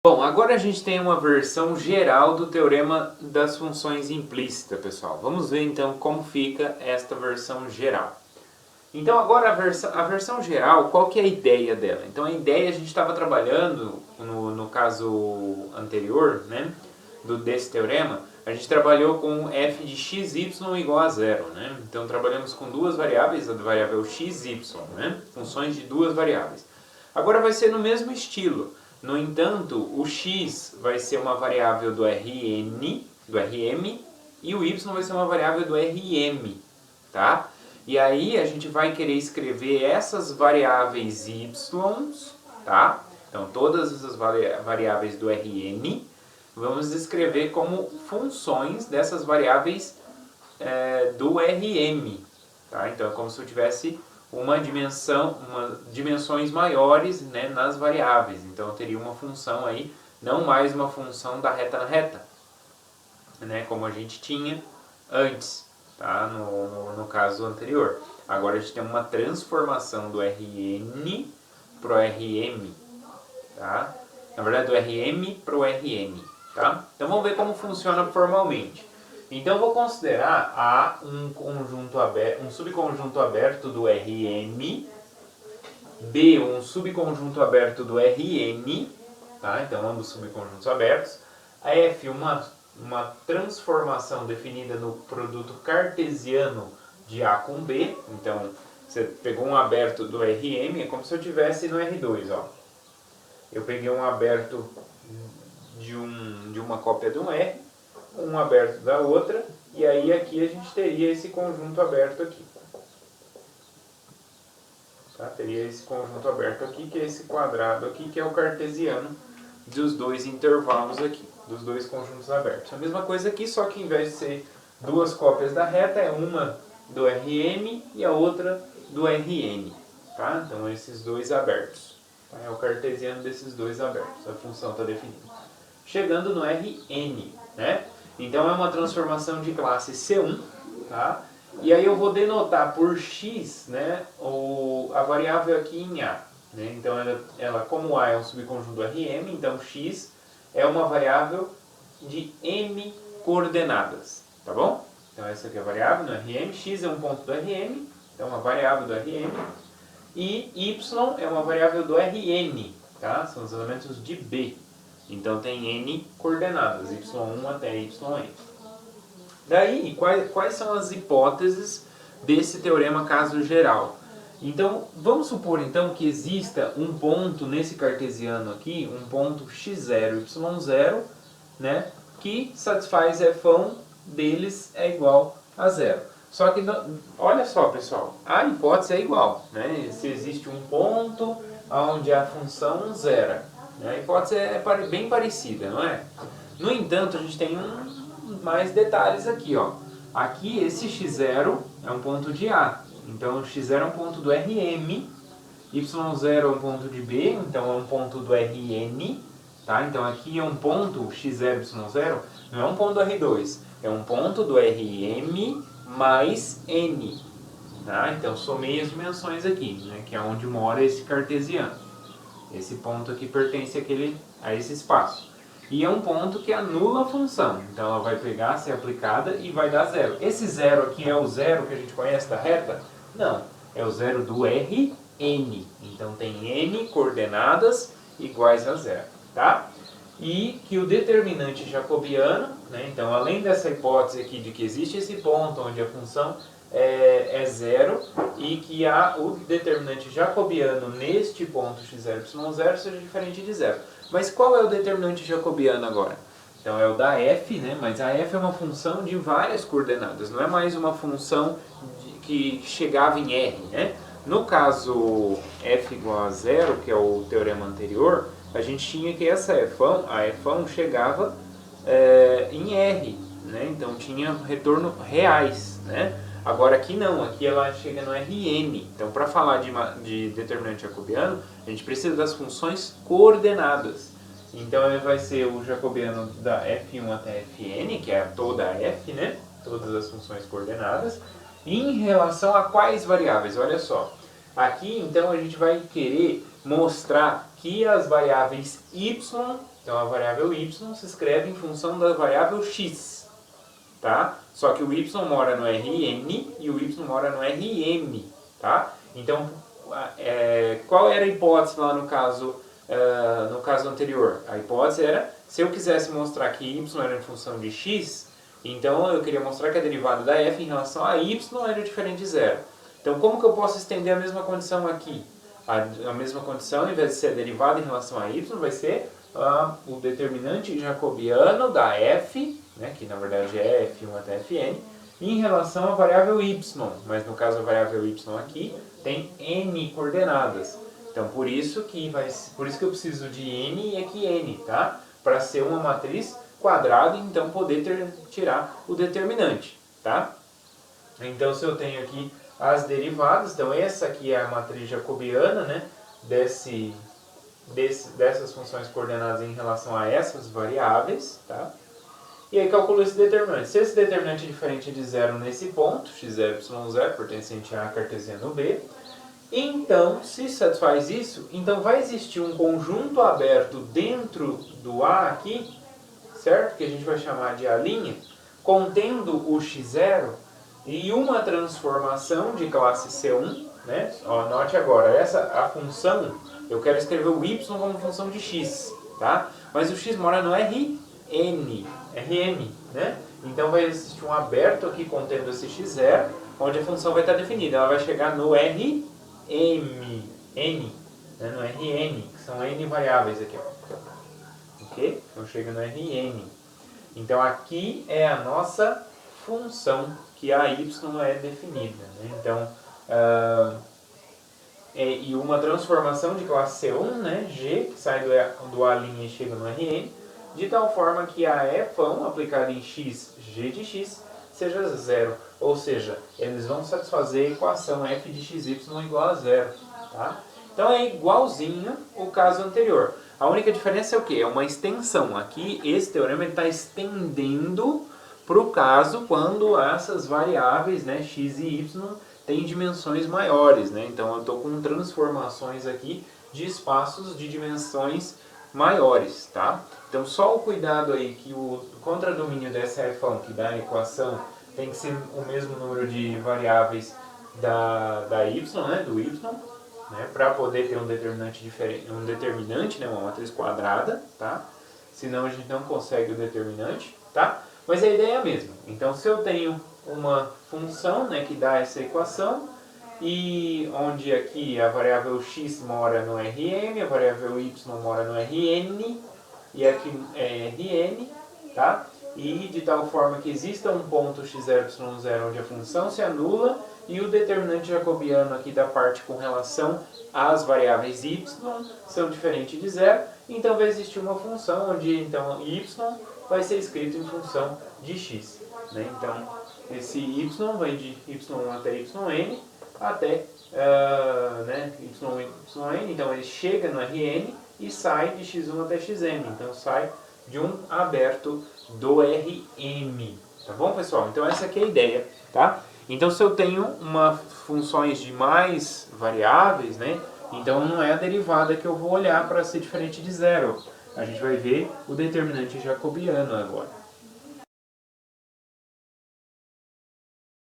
Bom, agora a gente tem uma versão geral do teorema das funções implícitas, pessoal. Vamos ver então como fica esta versão geral. Então agora a versão geral, qual que é a ideia dela? Então a ideia, a gente estava trabalhando, no caso anterior, né, desse teorema, a gente trabalhou com f de x, y igual a zero, né? Então trabalhamos com duas variáveis, a variável x e y, né? Funções de duas variáveis. Agora vai ser no mesmo estilo. No entanto, o x vai ser uma variável do Rn, do Rm, e o y vai ser uma variável do Rm, tá? E aí a gente vai querer escrever essas variáveis y, tá? Então todas essas variáveis do Rn, vamos escrever como funções dessas variáveis do Rm, tá? Então é como se eu tivesse dimensões maiores, né, nas variáveis. Então eu teria uma função aí, não mais uma função da reta na reta, né, como a gente tinha antes, tá? No caso anterior. Agora a gente tem uma transformação do Rn para o Rm, tá? Na verdade do Rm para o Rn, tá? Então vamos ver como funciona formalmente. Então eu vou considerar A um subconjunto aberto do Rm, B um subconjunto aberto do Rn, tá? Então ambos subconjuntos abertos, a F uma transformação definida no produto cartesiano de A com B. Então você pegou um aberto do Rm, é como se eu tivesse no R2, ó. Eu peguei um aberto de uma cópia de um R, um aberto da outra, e aí aqui a gente teria esse conjunto aberto aqui. Tá? Teria esse conjunto aberto aqui, que é esse quadrado aqui, que é o cartesiano dos dois intervalos aqui, dos dois conjuntos abertos. A mesma coisa aqui, só que em vez de ser duas cópias da reta, é uma do Rm e a outra do Rn. Tá? Então esses dois abertos. Tá? É o cartesiano desses dois abertos. A função está definida. Chegando no Rn, né? Então é uma transformação de classe C1, tá? E aí eu vou denotar por x, né, a variável aqui em A. Né? Então ela, como A é um subconjunto do Rm, então x é uma variável de m coordenadas, tá bom? Então essa aqui é a variável do Rm, x é um ponto do Rm, então uma variável do Rm, e y é uma variável do Rn, tá? São os elementos de B. Então tem n coordenadas, y1 até yn. Daí, quais são as hipóteses desse teorema caso geral? Então, vamos supor então que exista um ponto nesse cartesiano aqui, um ponto x0, y0, né, que satisfaz f deles é igual a zero. Só que, olha só pessoal, a hipótese é igual, né? Se existe um ponto onde a função zera. A hipótese é bem parecida, não é? No entanto, a gente tem mais detalhes aqui, ó. Aqui, esse x0 é um ponto de A. Então, o x0 é um ponto do Rm. Y0 é um ponto de B, então é um ponto do Rn. Tá? Então, aqui é um ponto, x0, y0, não é um ponto do R2. É um ponto do Rm mais n. Tá? Então, somei as dimensões aqui, né? Que é onde mora esse cartesiano. Esse ponto aqui pertence a esse espaço. E é um ponto que anula a função. Então ela vai pegar, ser aplicada e vai dar zero. Esse zero aqui é o zero que a gente conhece da reta? Não. É o zero do Rn. Então tem n coordenadas iguais a zero. Tá? E que o determinante jacobiano, né? Então além dessa hipótese aqui de que existe esse ponto onde a função é zero e que o determinante jacobiano neste ponto x0, y0 seja diferente de zero. Mas qual é o determinante jacobiano agora? Então é o da f, né? Mas a f é uma função de várias coordenadas, não é mais uma função que chegava em r, né? No caso f igual a zero, que é o teorema anterior, a gente tinha que essa a f chegava em r, né? Então tinha retorno reais, né? Agora aqui não, aqui ela chega no Rn. Então para falar de determinante jacobiano, a gente precisa das funções coordenadas. Então vai ser o jacobiano da f1 até fn, que é toda a f, né? Todas as funções coordenadas. Em relação a quais variáveis? Olha só. Aqui então a gente vai querer mostrar que as variáveis y, então a variável y se escreve em função da variável x, tá? Só que o y mora no Rn e o y mora no Rm, tá? Então, qual era a hipótese lá no caso anterior? A hipótese era, se eu quisesse mostrar que y era em função de x, então eu queria mostrar que a derivada da f em relação a y era diferente de zero. Então, como que eu posso estender a mesma condição aqui? A mesma condição, em vez de ser derivada em relação a y, vai ser o determinante jacobiano da f, né, que na verdade é f1 até fn, em relação à variável y, mas no caso a variável y aqui tem n coordenadas. Então por isso que eu preciso de n e aqui n, tá? Para ser uma matriz quadrada e então poder tirar o determinante, tá? Então se eu tenho aqui as derivadas, então essa aqui é a matriz jacobiana, né, dessas funções coordenadas em relação a essas variáveis, tá? E aí calculo esse determinante. Se esse determinante é diferente de zero nesse ponto, x0, y0, pertencente a cartesiano B, então, se satisfaz isso, então vai existir um conjunto aberto dentro do A aqui, certo? Que a gente vai chamar de A', contendo o x0 e uma transformação de classe C1, né? Ó, note agora, a função, eu quero escrever o y como função de x, tá? Mas o x mora no Rm, né? Então vai existir um aberto aqui contendo esse x0, onde a função vai estar definida. Ela vai chegar no Rm, né? No Rn, que são n variáveis aqui, ó. Ok? Então chega no Rn. Então aqui é a nossa função que a y é definida, né? Então, e uma transformação de classe C1, né? G, que sai do A' e chega no Rn, de tal forma que a f1 aplicada em x, g de x, seja zero. Ou seja, eles vão satisfazer a equação f de xy igual a zero. Tá? Então é igualzinho o caso anterior. A única diferença é o quê? É uma extensão. Aqui, esse teorema está estendendo para o caso quando essas variáveis, né, x e y, têm dimensões maiores. Né? Então eu estou com transformações aqui de espaços de dimensões maiores. Tá? Então só o cuidado aí que o contradomínio dessa f1, que dá a equação, tem que ser o mesmo número de variáveis da y, né, do y, né, para poder ter um determinante diferente, né, uma matriz quadrada, tá? Senão a gente não consegue o determinante, tá? Mas a ideia é a mesma. Então se eu tenho uma função, né, que dá essa equação, e onde aqui a variável x mora no Rm, a variável y mora no Rn, e aqui é Rn, tá? E de tal forma que exista um ponto x0, y0 onde a função se anula e o determinante jacobiano aqui da parte com relação às variáveis y são diferentes de zero, então vai existir uma função onde então y vai ser escrito em função de x. Né? Então esse y vem de y1 até yn até né, yn, então ele chega no Rn e sai de x1 até xn, então sai de um aberto do Rm, tá bom, pessoal? Então essa aqui é a ideia, tá? Então se eu tenho funções de mais variáveis, né? Então não é a derivada que eu vou olhar para ser diferente de zero. A gente vai ver o determinante jacobiano agora.